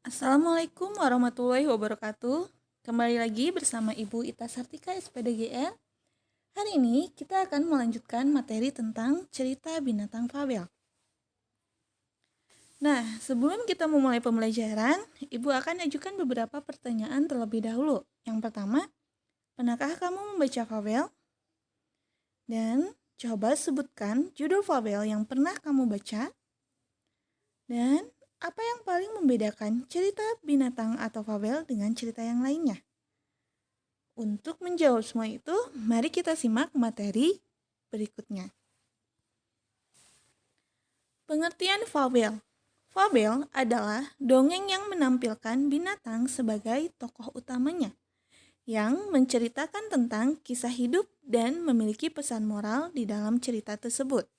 Assalamualaikum warahmatullahi wabarakatuh. Kembali lagi bersama Ibu Ita Sartika SPDGL. Hari ini kita akan melanjutkan materi tentang cerita binatang fabel. Nah, sebelum kita memulai pembelajaran, Ibu akan ajukan beberapa pertanyaan terlebih dahulu. Yang pertama, pernahkah kamu membaca fabel? Dan coba sebutkan judul fabel yang pernah kamu baca. Dan apa yang paling membedakan cerita binatang atau fabel dengan cerita yang lainnya? Untuk menjawab semua itu, mari kita simak materi berikutnya. Pengertian fabel. Fabel adalah dongeng yang menampilkan binatang sebagai tokoh utamanya, yang menceritakan tentang kisah hidup dan memiliki pesan moral di dalam cerita tersebut.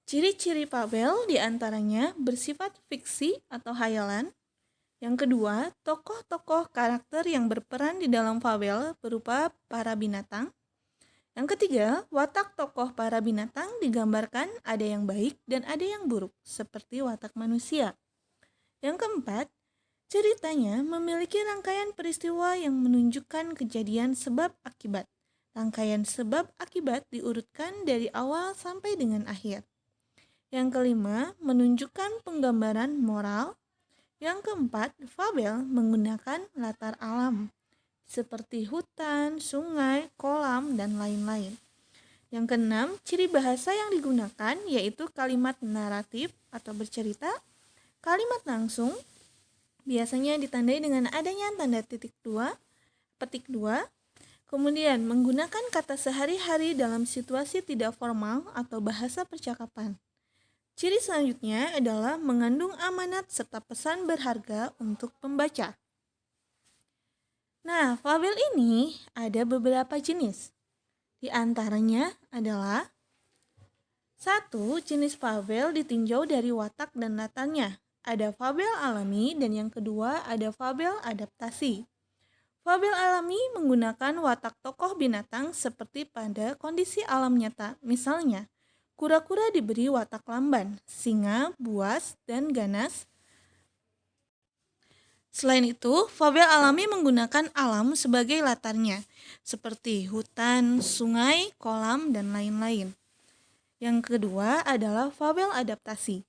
Ciri-ciri fabel diantaranya bersifat fiksi atau hayalan. Yang kedua, tokoh-tokoh karakter yang berperan di dalam fabel berupa para binatang. Yang ketiga, watak tokoh para binatang digambarkan ada yang baik dan ada yang buruk, seperti watak manusia. Yang keempat, ceritanya memiliki rangkaian peristiwa yang menunjukkan kejadian sebab akibat. Rangkaian sebab akibat diurutkan dari awal sampai dengan akhir. Yang kelima, menunjukkan penggambaran moral. Yang keempat, fabel menggunakan latar alam, seperti hutan, sungai, kolam, dan lain-lain. Yang keenam, ciri bahasa yang digunakan yaitu kalimat naratif atau bercerita, kalimat langsung, biasanya ditandai dengan adanya tanda petik dua, kemudian menggunakan kata sehari-hari dalam situasi tidak formal atau bahasa percakapan. Ciri selanjutnya adalah mengandung amanat serta pesan berharga untuk pembaca. Nah, fabel ini ada beberapa jenis. Di antaranya adalah 1. Jenis fabel ditinjau dari watak dan latarnya. Ada fabel alami dan yang kedua ada fabel adaptasi. Fabel alami menggunakan watak tokoh binatang seperti pada kondisi alam nyata. Misalnya, kura-kura diberi watak lamban, singa, buas, dan ganas. Selain itu, fabel alami menggunakan alam sebagai latarnya, seperti hutan, sungai, kolam, dan lain-lain. Yang kedua adalah fabel adaptasi.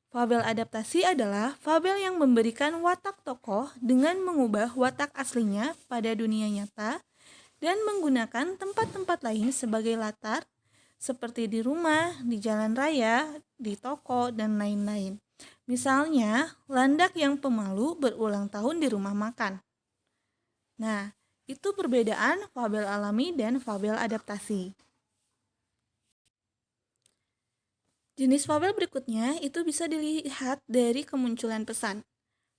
Fabel adaptasi adalah fabel yang memberikan watak tokoh dengan mengubah watak aslinya pada dunia nyata dan menggunakan tempat-tempat lain sebagai latar, seperti di rumah, di jalan raya, di toko, dan lain-lain. Misalnya, landak yang pemalu berulang tahun di rumah makan. Nah, itu perbedaan fabel alami dan fabel adaptasi. Jenis fabel berikutnya itu bisa dilihat dari kemunculan pesan.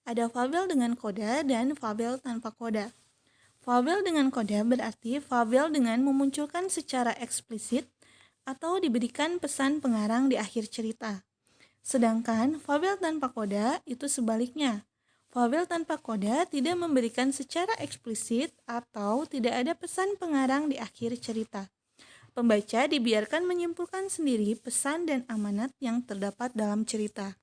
Ada fabel dengan koda dan fabel tanpa koda. Fabel dengan koda berarti fabel dengan memunculkan secara eksplisit atau diberikan pesan pengarang di akhir cerita. Sedangkan fabel tanpa koda itu sebaliknya. Fabel tanpa koda tidak memberikan secara eksplisit atau tidak ada pesan pengarang di akhir cerita. Pembaca dibiarkan menyimpulkan sendiri pesan dan amanat yang terdapat dalam cerita.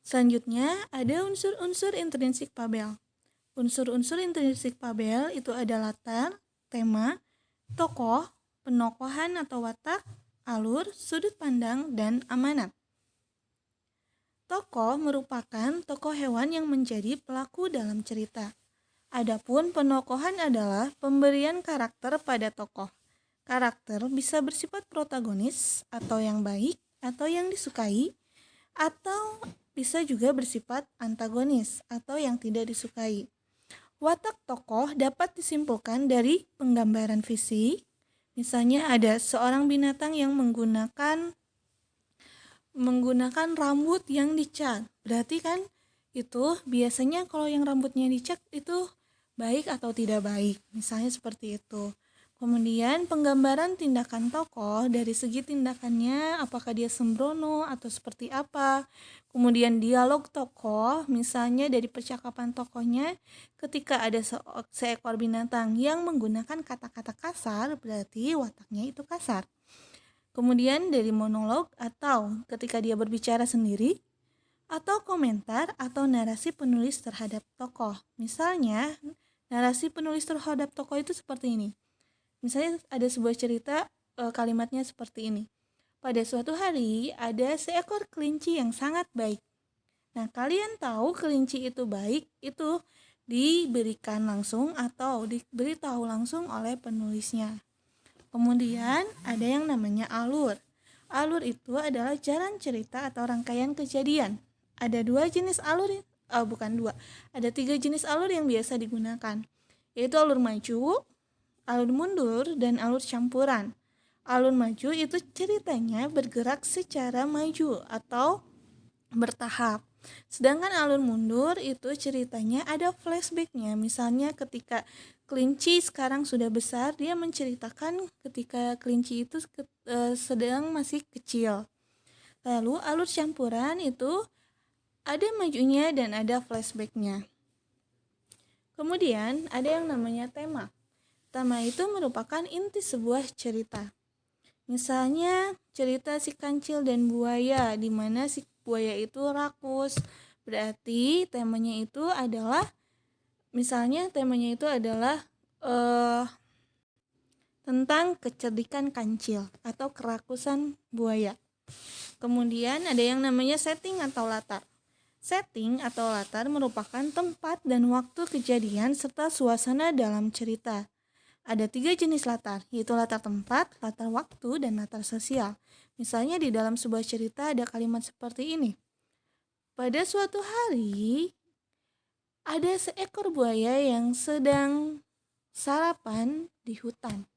Selanjutnya ada unsur-unsur intrinsik fabel. Unsur-unsur intrinsik fabel itu ada latar, tema, tokoh, penokohan atau watak, alur, sudut pandang, dan amanat. Tokoh merupakan tokoh hewan yang menjadi pelaku dalam cerita. Adapun penokohan adalah pemberian karakter pada tokoh. Karakter bisa bersifat protagonis atau yang baik atau yang disukai, atau bisa juga bersifat antagonis atau yang tidak disukai. Watak tokoh dapat disimpulkan dari penggambaran fisik. Misalnya ada seorang binatang yang menggunakan rambut yang dicat. Berarti kan itu biasanya kalau yang rambutnya dicat itu baik atau tidak baik. Misalnya seperti itu. Kemudian penggambaran tindakan tokoh dari segi tindakannya, apakah dia sembrono atau seperti apa. Kemudian dialog tokoh, misalnya dari percakapan tokohnya ketika ada seekor binatang yang menggunakan kata-kata kasar, berarti wataknya itu kasar. Kemudian dari monolog atau ketika dia berbicara sendiri, atau komentar atau narasi penulis terhadap tokoh. Misalnya, narasi penulis terhadap tokoh itu seperti ini. Misalnya ada sebuah cerita, kalimatnya seperti ini. Pada suatu hari ada seekor kelinci yang sangat baik. Nah, kalian tahu kelinci itu baik itu diberikan langsung atau diberitahu langsung oleh penulisnya. Kemudian ada yang namanya alur. Alur itu adalah jalan cerita atau rangkaian kejadian. Ada dua jenis alur, bukan dua, ada 3 jenis alur yang biasa digunakan, yaitu alur maju, alur mundur, dan alur campuran. Alur maju itu ceritanya bergerak secara maju atau bertahap. Sedangkan alur mundur itu ceritanya ada flashbacknya. Misalnya ketika kelinci sekarang sudah besar, dia menceritakan ketika kelinci itu sedang masih kecil. Lalu alur campuran itu ada majunya dan ada flashbacknya. Kemudian ada yang namanya tema. Tema itu merupakan inti sebuah cerita. Misalnya cerita si kancil dan buaya, di mana si buaya itu rakus. Berarti temanya itu adalah, tentang kecerdikan kancil atau kerakusan buaya. Kemudian ada yang namanya setting atau latar. Setting atau latar merupakan tempat dan waktu kejadian serta suasana dalam cerita. Ada 3 jenis latar, yaitu latar tempat, latar waktu, dan latar sosial. Misalnya di dalam sebuah cerita ada kalimat seperti ini. Pada suatu hari, ada seekor buaya yang sedang sarapan di hutan.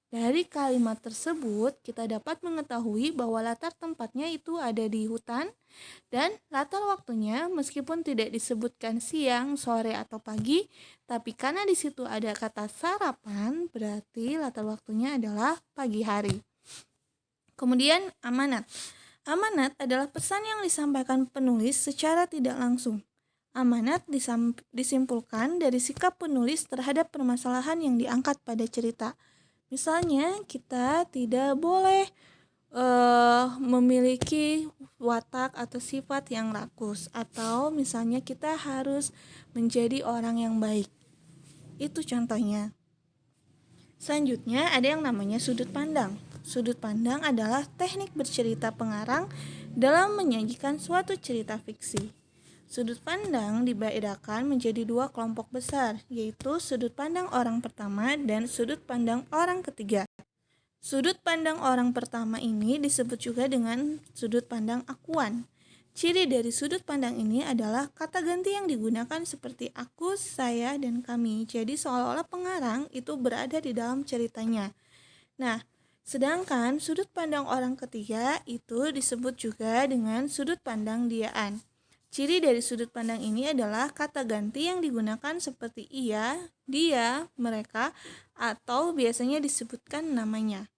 Dari kalimat tersebut, kita dapat mengetahui bahwa latar tempatnya itu ada di hutan dan latar waktunya meskipun tidak disebutkan siang, sore, atau pagi, tapi karena di situ ada kata sarapan, berarti latar waktunya adalah pagi hari. Kemudian amanat. Amanat adalah pesan yang disampaikan penulis secara tidak langsung. Amanat disimpulkan dari sikap penulis terhadap permasalahan yang diangkat pada cerita. Misalnya kita tidak boleh memiliki watak atau sifat yang rakus, atau misalnya kita harus menjadi orang yang baik. Itu contohnya. Selanjutnya ada yang namanya sudut pandang. Sudut pandang adalah teknik bercerita pengarang dalam menyajikan suatu cerita fiksi. Sudut pandang dibedakan menjadi 2 kelompok besar, yaitu sudut pandang orang pertama dan sudut pandang orang ketiga. Sudut pandang orang pertama ini disebut juga dengan sudut pandang akuan. Ciri dari sudut pandang ini adalah kata ganti yang digunakan seperti aku, saya, dan kami. Jadi seolah-olah pengarang itu berada di dalam ceritanya. Nah, sedangkan sudut pandang orang ketiga itu disebut juga dengan sudut pandang diaan. Ciri dari sudut pandang ini adalah kata ganti yang digunakan seperti ia, dia, mereka, atau biasanya disebutkan namanya.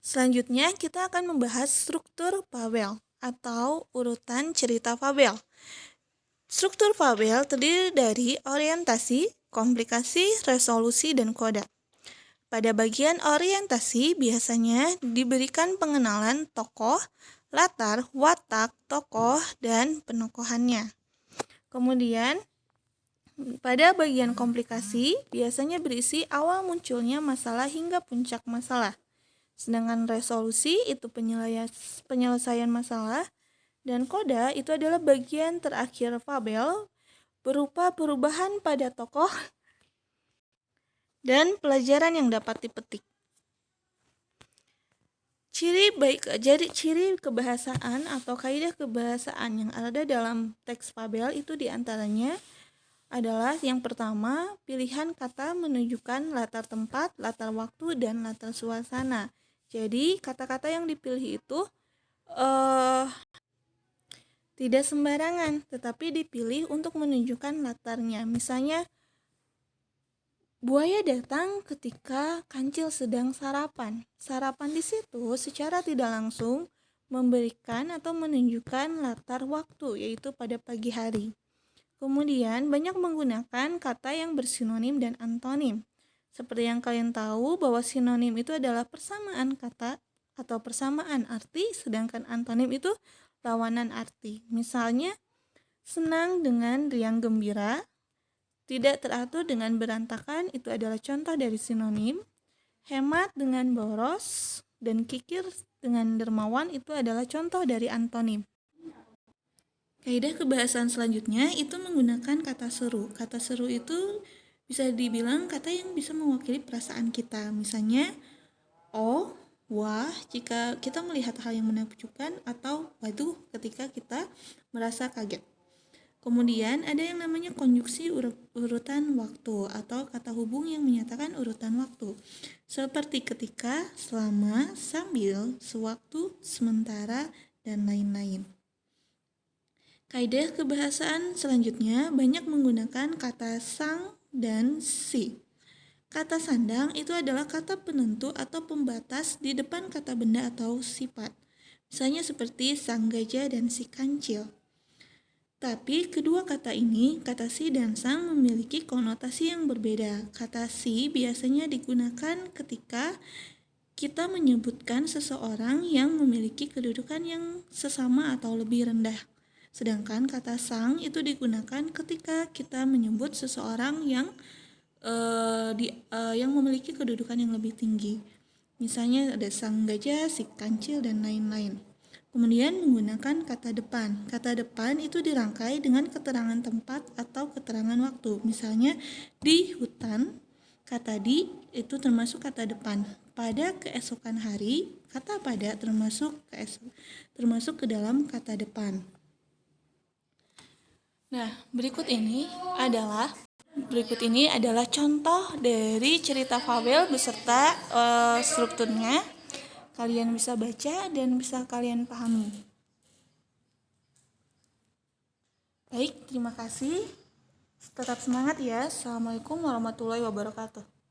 Selanjutnya kita akan membahas struktur fabel atau urutan cerita fabel. Struktur fabel terdiri dari orientasi, komplikasi, resolusi, dan koda. Pada bagian orientasi biasanya diberikan pengenalan tokoh, latar, watak, tokoh, dan penokohannya. Kemudian pada bagian komplikasi biasanya berisi awal munculnya masalah hingga puncak masalah. Sedangkan resolusi itu penyelesaian masalah, dan koda itu adalah bagian terakhir fabel berupa perubahan pada tokoh dan pelajaran yang dapat dipetik. Ciri kebahasaan atau kaidah kebahasaan yang ada dalam teks fabel itu diantaranya adalah yang pertama, pilihan kata menunjukkan latar tempat, latar waktu, dan latar suasana. Jadi kata-kata yang dipilih itu tidak sembarangan, tetapi dipilih untuk menunjukkan latarnya. Misalnya, buaya datang ketika kancil sedang sarapan. Sarapan di situ secara tidak langsung memberikan atau menunjukkan latar waktu, yaitu pada pagi hari. Kemudian banyak menggunakan kata yang bersinonim dan antonim. Seperti yang kalian tahu bahwa sinonim itu adalah persamaan kata atau persamaan arti, sedangkan antonim itu lawanan arti. Misalnya, senang dengan riang gembira, tidak teratur dengan berantakan itu adalah contoh dari sinonim. Hemat dengan boros dan kikir dengan dermawan itu adalah contoh dari antonim. Kaidah kebahasaan selanjutnya itu menggunakan kata seru. Kata seru itu bisa dibilang kata yang bisa mewakili perasaan kita. Misalnya, oh, wah jika kita melihat hal yang menakjubkan, atau waduh ketika kita merasa kaget. Kemudian ada yang namanya konjuksi urutan waktu atau kata hubung yang menyatakan urutan waktu. Seperti ketika, selama, sambil, sewaktu, sementara, dan lain-lain. Kaidah kebahasaan selanjutnya banyak menggunakan kata sang dan si. Kata sandang itu adalah kata penentu atau pembatas di depan kata benda atau sifat. Misalnya seperti sang gajah dan si kancil. Tapi kedua kata ini, kata si dan sang, memiliki konotasi yang berbeda. Kata si biasanya digunakan ketika kita menyebutkan seseorang yang memiliki kedudukan yang sesama atau lebih rendah. Sedangkan kata sang itu digunakan ketika kita menyebut seseorang yang memiliki kedudukan yang lebih tinggi. Misalnya ada sang gajah, si kancil, dan lain-lain. Kemudian menggunakan kata depan. Kata depan itu dirangkai dengan keterangan tempat atau keterangan waktu. Misalnya di hutan, kata di itu termasuk kata depan. Pada keesokan hari, kata pada termasuk ke dalam kata depan. Nah, berikut ini adalah contoh dari cerita fabel beserta strukturnya. Kalian bisa baca dan bisa kalian pahami. Baik, terima kasih. Tetap semangat ya. Assalamualaikum warahmatullahi wabarakatuh.